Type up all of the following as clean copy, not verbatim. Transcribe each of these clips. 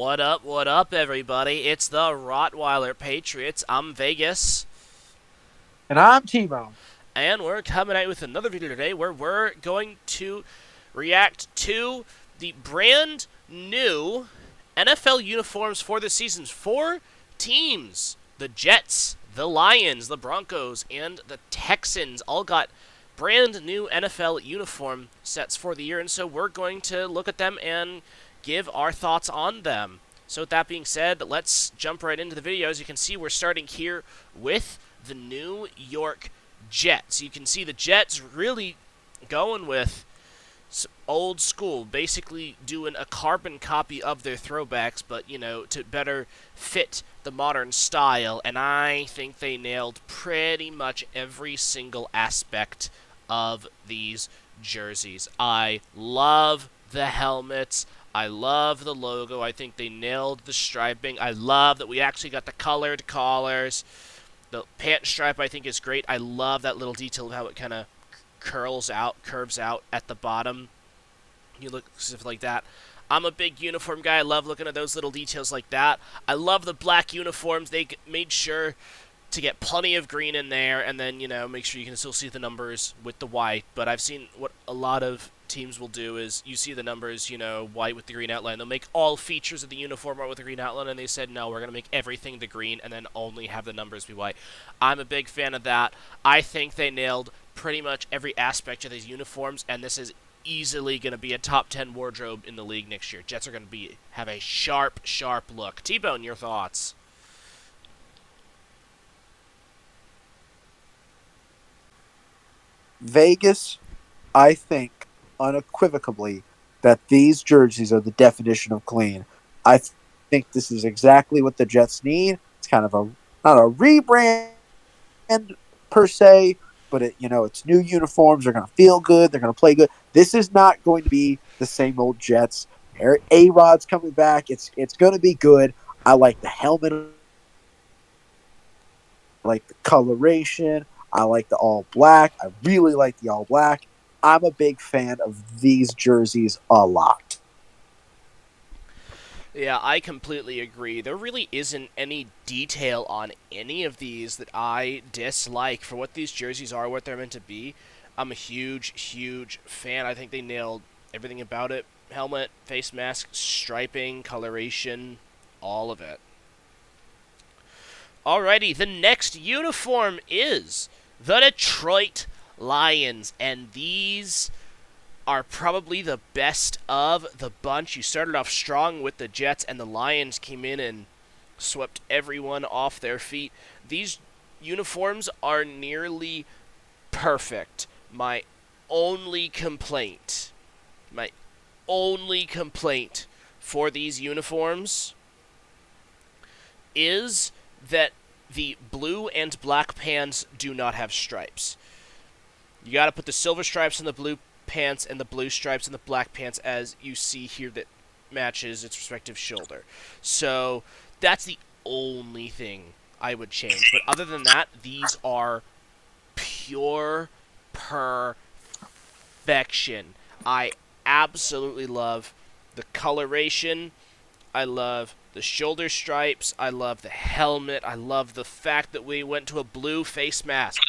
What up, everybody? It's the Rottweiler Patriots. I'm Vegas, And I'm T-Bone. and we're coming out with another video today where we're going to react to the brand new NFL uniforms for the season's four teams. The Jets, the Lions, the Broncos, and the Texans all got brand new NFL uniform sets for the year, and so we're going to look at them and give our thoughts on them. So with that being said, let's jump right into the video. As you can see, we're starting here with the New York Jets. You can see the Jets really going with old school, basically doing a carbon copy of their throwbacks, but, to better fit the modern style. And I think they nailed pretty much every single aspect of these jerseys. I love the helmets. I love the logo. I think they nailed the striping. I love that we actually got the colored collars. The pant stripe, I think, is great. I love that little detail of how it kind of curves out at the bottom. You look like that. I'm a big uniform guy. I love looking at those little details like that. I love the black uniforms. They made sure to get plenty of green in there, and then, make sure you can still see the numbers with the white. But I've seen what a lot of teams will do is you see the numbers, white with the green outline. They'll make all features of the uniform white with the green outline, and they said, no, we're going to make everything the green and then only have the numbers be white. I'm a big fan of that. I think they nailed pretty much every aspect of these uniforms, and this is easily going to be a top 10 wardrobe in the league next year. Jets are going to have a sharp look. T-Bone, your thoughts? Vegas, I think unequivocally that these jerseys are the definition of clean. I think this is exactly what the Jets need. It's kind of a not a rebrand per se, but it's new uniforms. They're going to feel good. They're going to play good. This is not going to be the same old Jets. A-Rod's coming back. It's going to be good. I like the helmet. I like the coloration. I like the all black. I really like the all black. I'm a big fan of these jerseys a lot. Yeah, I completely agree. There really isn't any detail on any of these that I dislike for what these jerseys are, what they're meant to be. I'm a huge fan. I think they nailed everything about it. Helmet, face mask, striping, coloration, all of it. Alrighty, the next uniform is the Detroit Lions, and these are probably the best of the bunch. You started off strong with the Jets, and the Lions came in and swept everyone off their feet. These uniforms are nearly perfect. Only complaint, my only complaint for these uniforms is that the blue and black pants do not have stripes. You got to put the silver stripes in the blue pants and the blue stripes in the black pants, as you see here, that matches its respective shoulder. So that's the only thing I would change. But other than that, these are pure perfection. I absolutely love the coloration. I love the shoulder stripes. I love the helmet. I love the fact that we went to a blue face mask.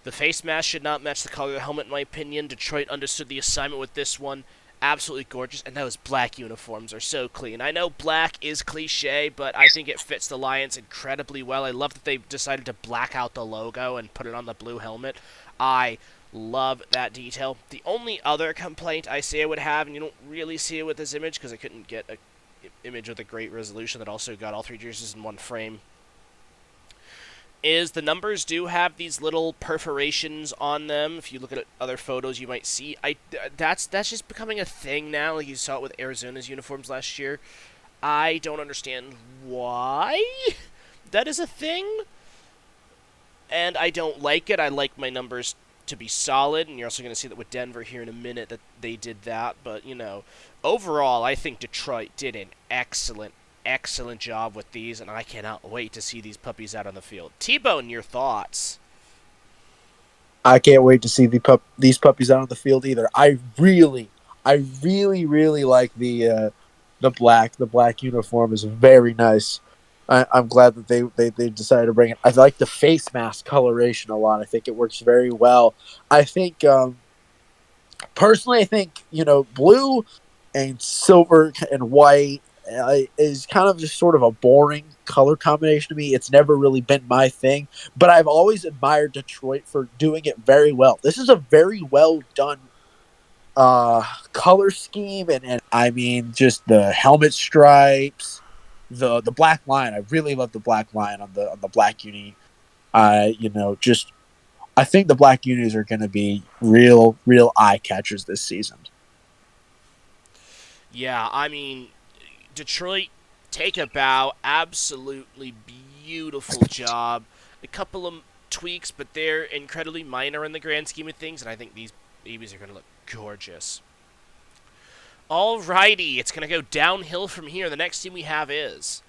The face mask should not match the color of the helmet, in my opinion. Detroit understood the assignment with this one. Absolutely gorgeous. And those black uniforms are so clean. I know black is cliche, but I think it fits the Lions incredibly well. I love that they decided to black out the logo and put it on the blue helmet. I love that detail. The only other complaint I say I would have, and you don't really see it with this image because I couldn't get an image with a great resolution that also got all three jerseys in one frame, is the numbers do have these little perforations on them. If you look at other photos, you might see. That's just becoming a thing now. Like you saw it with Arizona's uniforms last year. I don't understand why that is a thing, and I don't like it. I like my numbers to be solid, and you're also going to see that with Denver here in a minute that they did that. But, overall, I think Detroit did an excellent job with these, and I cannot wait to see these puppies out on the field. T-Bone, your thoughts? I can't wait to see these puppies out on the field either. I really like the The black uniform is very nice. I'm glad that they decided to bring it. I like the face mask coloration a lot. I think it works very well. I think personally, I think blue and silver and white is kind of just sort of a boring color combination to me. It's never really been my thing, but I've always admired Detroit for doing it very well. This is a very well done color scheme, and I mean just the helmet stripes, the black line. I really love the black line on the black uni. Just I think the black unis are going to be real eye catchers this season. Yeah, I mean, Detroit, take a bow. Absolutely beautiful job. A couple of tweaks, but they're incredibly minor in the grand scheme of things, and I think these babies are going to look gorgeous. Alrighty, it's going to go downhill from here. The next team we have is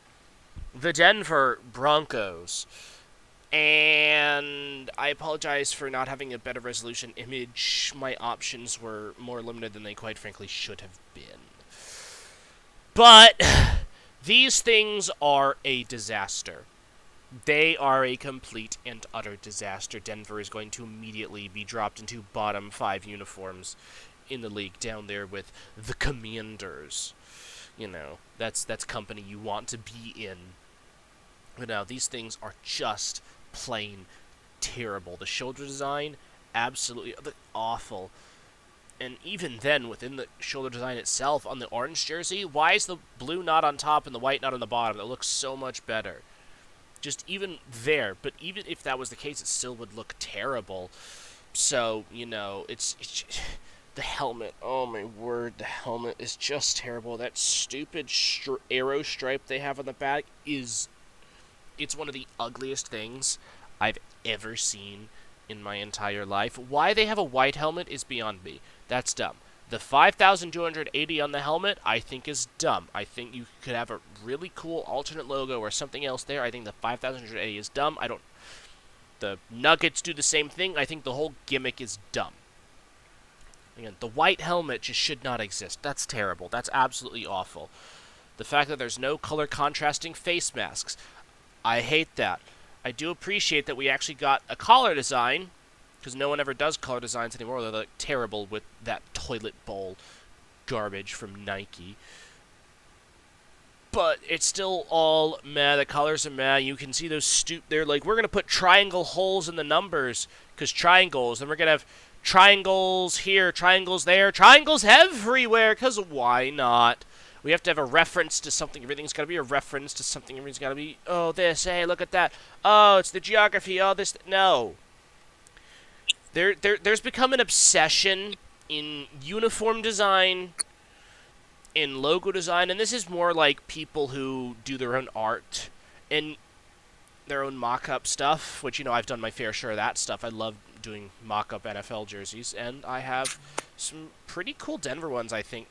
the Denver Broncos. And I apologize for not having a better resolution image. My options were more limited than they quite frankly should have been. But these things are a disaster. They are a complete and utter disaster. Denver is going to immediately be dropped into bottom 5 uniforms in the league down there with the Commanders. That's company you want to be in. But now these things are just plain terrible. The shoulder design, absolutely awful. And even then, within the shoulder design itself, on the orange jersey, why is the blue not on top and the white not on the bottom? It looks so much better. Just even there. But even if that was the case, it still would look terrible. So, it's the helmet. Oh, my word. The helmet is just terrible. That stupid arrow stripe they have on the back is... It's one of the ugliest things I've ever seen in my entire life. Why they have a white helmet is beyond me. That's dumb. The 5,280 on the helmet, I think, is dumb. I think you could have a really cool alternate logo or something else there. I think the 5,280 is dumb. The Nuggets do the same thing. I think the whole gimmick is dumb. Again, the white helmet just should not exist. That's terrible. That's absolutely awful. The fact that there's no color contrasting face masks, I hate that. I do appreciate that we actually got a collar design, because no one ever does color designs anymore. They're like terrible with that toilet bowl garbage from Nike. But it's still all meh. The colors are meh. You can see those they're like, we're going to put triangle holes in the numbers, because triangles, and we're going to have triangles here, triangles there, triangles everywhere, because why not? We have to have a reference to something. Everything's got to be a reference to something. Everything's got to be, oh, this, hey, look at that. Oh, it's the geography, oh, this. No. There's become an obsession in uniform design, in logo design, and this is more like people who do their own art and their own mock-up stuff, which, I've done my fair share of that stuff. I love doing mock-up NFL jerseys, and I have some pretty cool Denver ones, I think,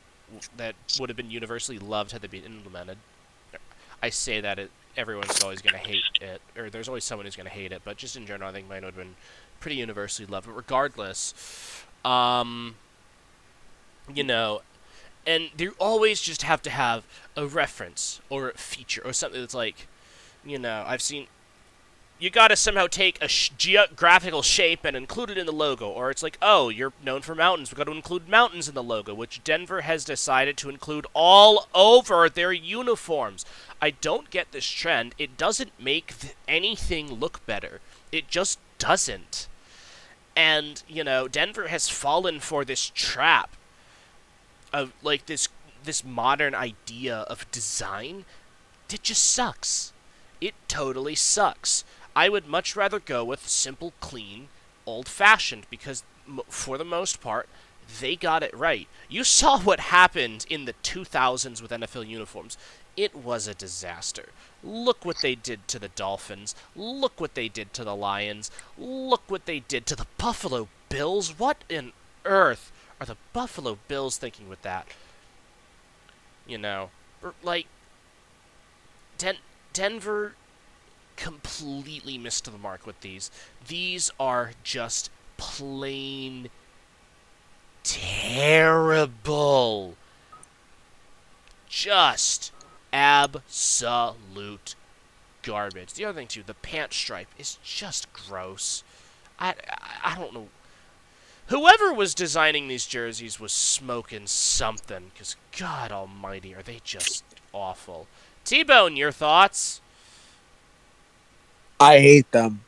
that would have been universally loved had they been implemented. I say that everyone's always going to hate it, or there's always someone who's going to hate it, but just in general, I think mine would have been pretty universally loved. But regardless, and you always just have to have a reference or a feature or something that's like, I've seen... You gotta somehow take a geographical shape and include it in the logo. Or it's like, oh, you're known for mountains. We've got to include mountains in the logo, which Denver has decided to include all over their uniforms. I don't get this trend. It doesn't make anything look better. It just doesn't. And, Denver has fallen for this trap of, like, this modern idea of design. It just sucks. It totally sucks. I would much rather go with simple, clean, old-fashioned, because for the most part, they got it right. You saw what happened in the 2000s with NFL uniforms. It was a disaster. Look what they did to the Dolphins. Look what they did to the Lions. Look what they did to the Buffalo Bills. What on earth are the Buffalo Bills thinking with that? Denver completely missed the mark with these. These are just plain terrible. just absolute garbage. The other thing too, the pant stripe is just gross. I don't know. Whoever was designing these jerseys was smoking something, because God almighty, are they just awful. T-Bone, your thoughts? I hate them.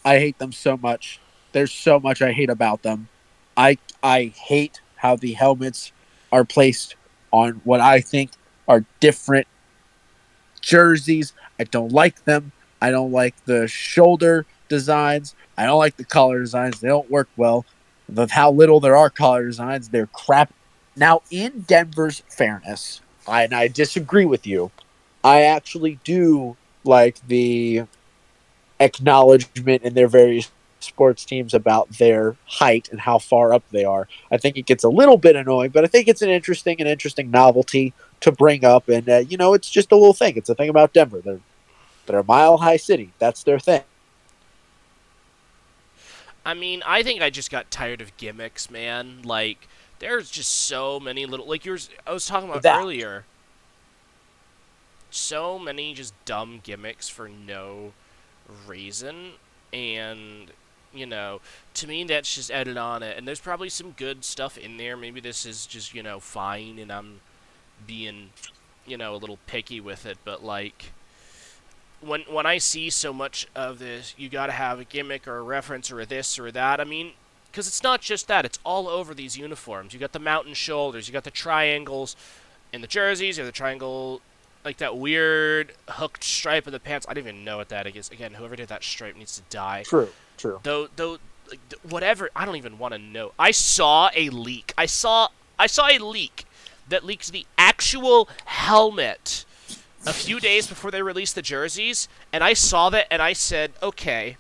I hate them so much. There's so much I hate about them. I hate how the helmets are placed on what I think are different jerseys. I don't like them. I don't like the shoulder designs. I don't like the collar designs. They don't work well. Of how little there are collar designs, they're crap. Now, in Denver's fairness, I disagree with you. I actually do like the acknowledgement in their various sports teams about their height and how far up they are. I think it gets a little bit annoying, but I think it's an interesting novelty to bring up. And it's just a little thing. It's a thing about Denver. They're a mile high city. That's their thing. I mean, I think I just got tired of gimmicks, man. Like, there's just so many little, like I was talking about That earlier. So many just dumb gimmicks for no reason, and to me that's just added on it. And there's probably some good stuff in there. Maybe this is just fine, and I'm being a little picky with it. But like when I see so much of this, you got to have a gimmick or a reference or a this or a that. I mean, because it's not just that; it's all over these uniforms. You got the mountain shoulders, you got the triangles in the jerseys, or the triangle, like that weird hooked stripe in the pants. I don't even know what that is. Again, whoever did that stripe needs to die. true. Though, like, whatever. I don't even want to know. I saw a leak. I saw a leak that leaked the actual helmet a few days before they released the jerseys, and I saw that and I said, okay,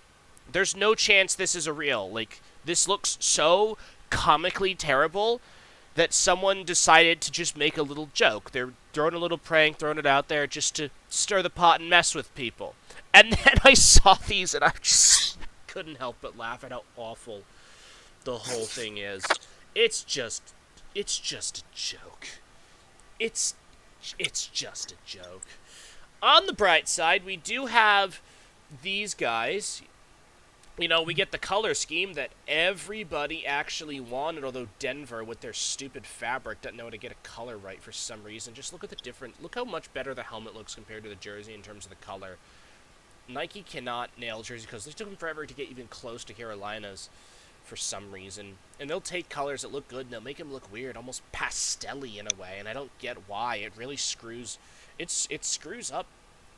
there's no chance this is a real. Like, this looks so comically terrible that someone decided to just make a little joke. They're throwing a little prank, throwing it out there just to stir the pot and mess with people. And then I saw these, and I just couldn't help but laugh at how awful the whole thing is. It's just a joke. It's just a joke. On the bright side, we do have these guys. We get the color scheme that everybody actually wanted, although Denver, with their stupid fabric, doesn't know how to get a color right for some reason. Just look at the difference. Look how much better the helmet looks compared to the jersey in terms of the color. Nike cannot nail jersey because they took them forever to get even close to Carolina's for some reason. And they'll take colors that look good and they'll make them look weird, almost pastel-y in a way, and I don't get why. It really screws... It screws up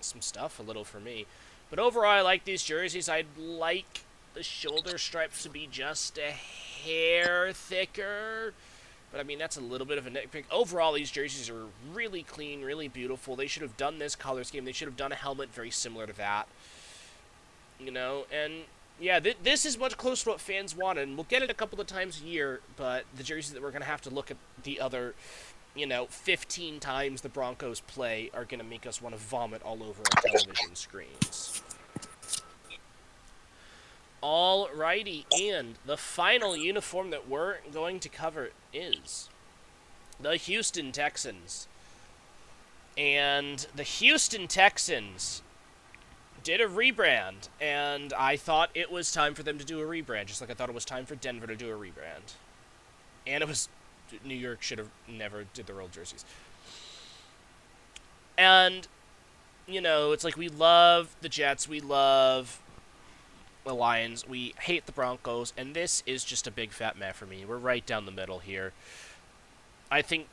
some stuff a little for me. But overall, I like these jerseys. I'd like the shoulder stripes to be just a hair thicker. But, I mean, that's a little bit of a nitpick. Overall, these jerseys are really clean, really beautiful. They should have done this color scheme. They should have done a helmet very similar to that. And, yeah, this is much closer to what fans wanted. And we'll get it a couple of times a year, but the jerseys that we're going to have to look at the other... 15 times the Broncos play are going to make us want to vomit all over our television screens. Alrighty, and the final uniform that we're going to cover is the Houston Texans. And the Houston Texans did a rebrand, and I thought it was time for them to do a rebrand, just like I thought it was time for Denver to do a rebrand. And it was... New York should have never did the real jerseys. And, it's like we love the Jets, we love the Lions, we hate the Broncos, and this is just a big fat meh for me. We're right down the middle here. I think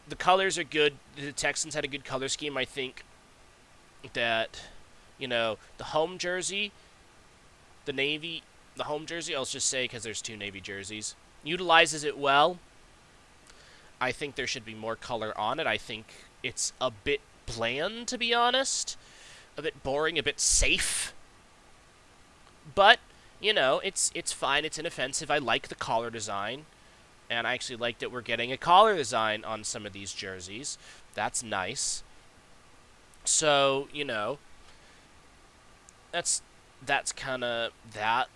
the colors are good. The Texans had a good color scheme. I think that, the home jersey, the home jersey, I'll just say because there's two Navy jerseys, utilizes it well. I think there should be more color on it. I think it's a bit bland, to be honest. A bit boring, a bit safe. But, it's fine. It's inoffensive. I like the collar design. And I actually like that we're getting a collar design on some of these jerseys. That's nice. So, that's kind of that.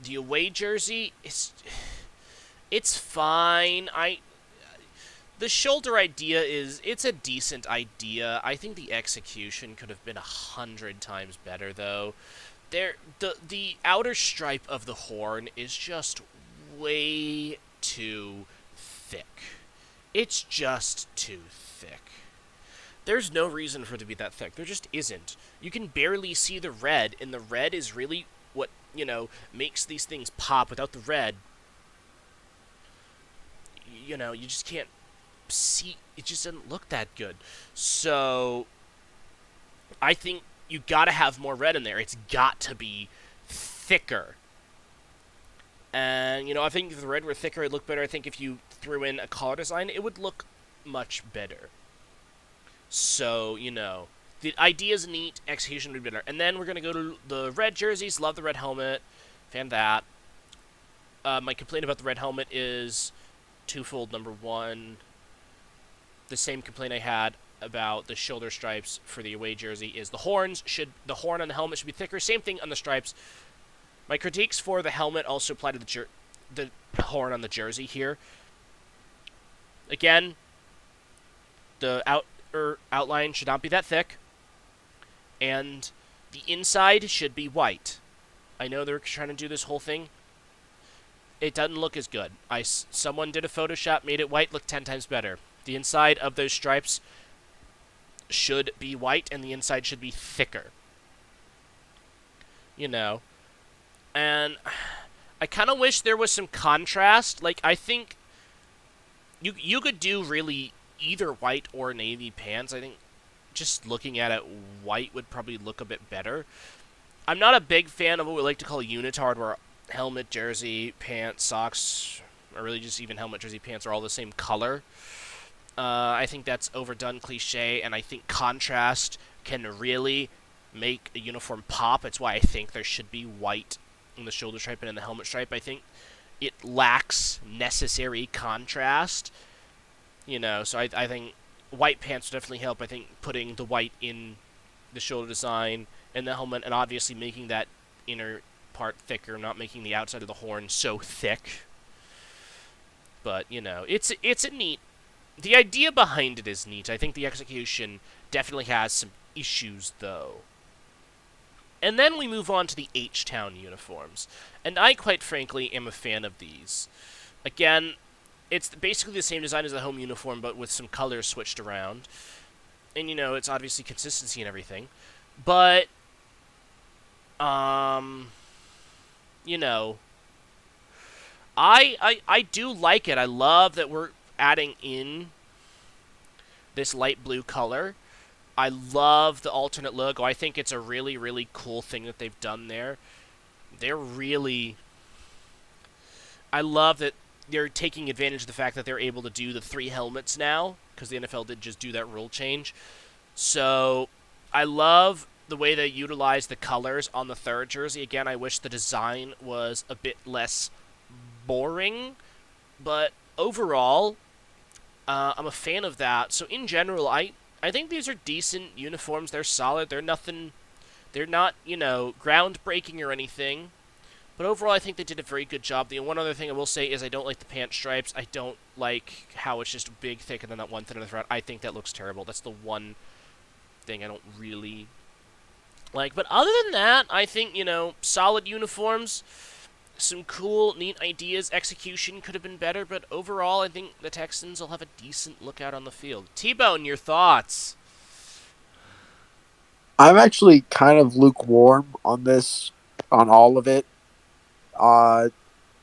The away jersey is... It's fine. The shoulder idea it's a decent idea. I think the execution could have been 100 times better though. The outer stripe of the horn is just way too thick. It's just too thick. There's no reason for it to be that thick. There just isn't. You can barely see the red, and the red is really what, makes these things pop. Without the red, you just can't see. It just doesn't look that good. So, I think you gotta have more red in there. It's got to be thicker. And, I think if the red were thicker, it'd look better. I think if you threw in a collar design, it would look much better. So, the idea's neat, execution would be better. And then we're going to go to the red jerseys. Love the red helmet. Fan that. My complaint about the red helmet is twofold. Number one, the same complaint I had about the shoulder stripes for the away jersey is the horn on the helmet should be thicker. Same thing on the stripes. My critiques for the helmet also apply to the horn on the jersey here. Again, the outline should not be that thick, and the inside should be white. I know they're trying to do this whole thing. It doesn't look as good. Someone did a Photoshop, made it white, looked 10 times better. The inside of those stripes should be white, and the inside should be thicker. And I kind of wish there was some contrast. Like, I think you could do really either white or navy pants. I think just looking at it, white would probably look a bit better. I'm not a big fan of what we like to call unitard, where helmet, jersey, pants, socks, or really just even helmet, jersey, pants are all the same color. I think that's overdone cliche, and I think contrast can really make a uniform pop. It's why I think there should be white in the shoulder stripe and in the helmet stripe. I think it lacks necessary contrast. So I think white pants would definitely help. I think putting the white in the shoulder design and the helmet, and obviously making that inner part thicker, not making the outside of the horn so thick. But, it's a neat... The idea behind it is neat. I think the execution definitely has some issues, though. And then we move on to the H-Town uniforms. And I, quite frankly, am a fan of these. Again, it's basically the same design as the home uniform, but with some colors switched around. And, it's obviously consistency and everything. But, I do like it. I love that we're adding in this light blue color. I love the alternate logo. I think it's a really, really cool thing that they've done there. I love that they're taking advantage of the fact that they're able to do the 3 helmets now, because the NFL did just do that rule change. So, I love the way they utilize the colors on the third jersey. Again, I wish the design was a bit less boring, but overall, I'm a fan of that. So in general, I think these are decent uniforms. They're solid. They're not, groundbreaking or anything. But overall, I think they did a very good job. The one other thing I will say is I don't like the pant stripes. I don't like how it's just big, thick, and then that one thin on the front. I think that looks terrible. That's the one thing I don't really like. But other than that, I think, solid uniforms. Some cool, neat ideas. Execution could have been better, but overall, I think the Texans will have a decent look out on the field. T-Bone, your thoughts? I'm actually kind of lukewarm on this, on all of it. I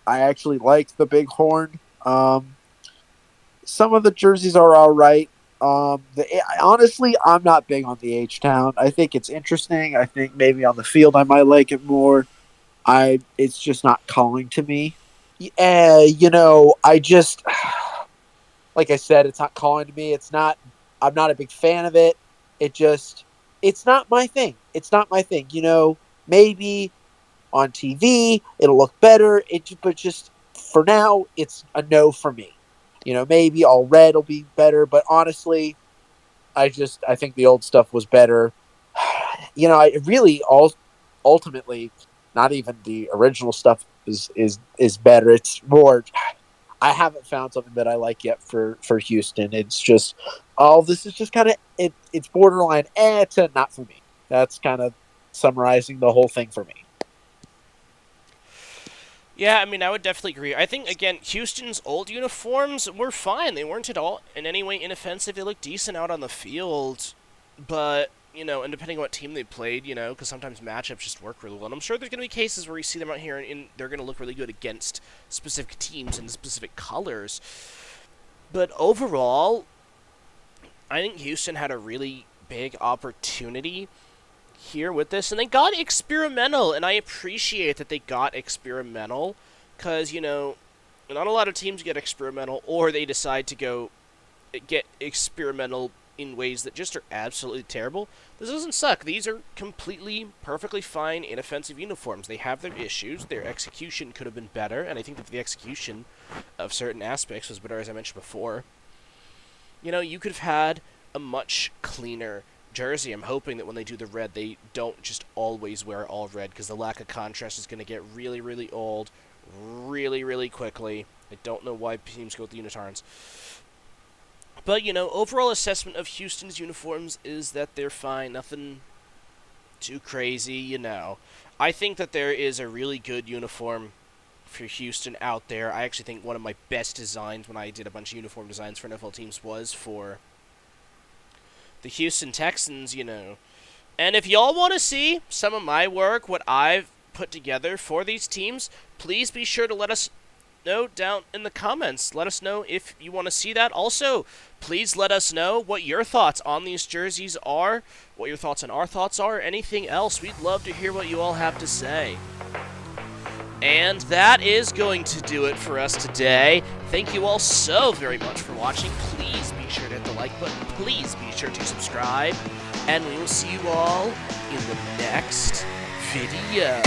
actually like the big horn. Some of the jerseys are all right. Honestly, I'm not big on the H-Town. I think it's interesting. I think maybe on the field I might like it more. It's just not calling to me. I just, like I said, it's not calling to me. I'm not a big fan of it. It's not my thing. It's not my thing. Maybe on TV it'll look better. But just for now, it's a no for me. Maybe all red will be better, but honestly, I think the old stuff was better. I really ultimately, not even the original stuff is better. It's more, I haven't found something that I like yet for Houston. It's just, this is just kind of it's borderline to not for me. That's kind of summarizing the whole thing for me. Yeah, I mean, I would definitely agree. I think, again, Houston's old uniforms were fine. They weren't at all in any way inoffensive. They looked decent out on the field. But, and depending on what team they played, because sometimes matchups just work really well. And I'm sure there's going to be cases where you see them out here and they're going to look really good against specific teams and specific colors. But overall, I think Houston had a really big opportunity here with this, and they got experimental, and I appreciate that they got experimental, because, not a lot of teams get experimental, or they decide to go get experimental in ways that just are absolutely terrible. This doesn't suck. These are completely, perfectly fine, inoffensive uniforms. They have their issues. Their execution could have been better, and I think that the execution of certain aspects was better, as I mentioned before. You could have had a much cleaner jersey. I'm hoping that when they do the red, they don't just always wear all red, because the lack of contrast is going to get really, really old really, really quickly. I don't know why teams go with the unitards. But, overall assessment of Houston's uniforms is that they're fine. Nothing too crazy, I think that there is a really good uniform for Houston out there. I actually think one of my best designs when I did a bunch of uniform designs for NFL teams was for the Houston Texans, And if y'all want to see some of my work, what I've put together for these teams, please be sure to let us know down in the comments. Let us know if you want to see that. Also, please let us know what your thoughts on these jerseys are, what your thoughts on our thoughts are, anything else. We'd love to hear what you all have to say. And that is going to do it for us today. Thank you all so very much for watching. Please be sure to hit the like button. Please be sure to subscribe. And we will see you all in the next video.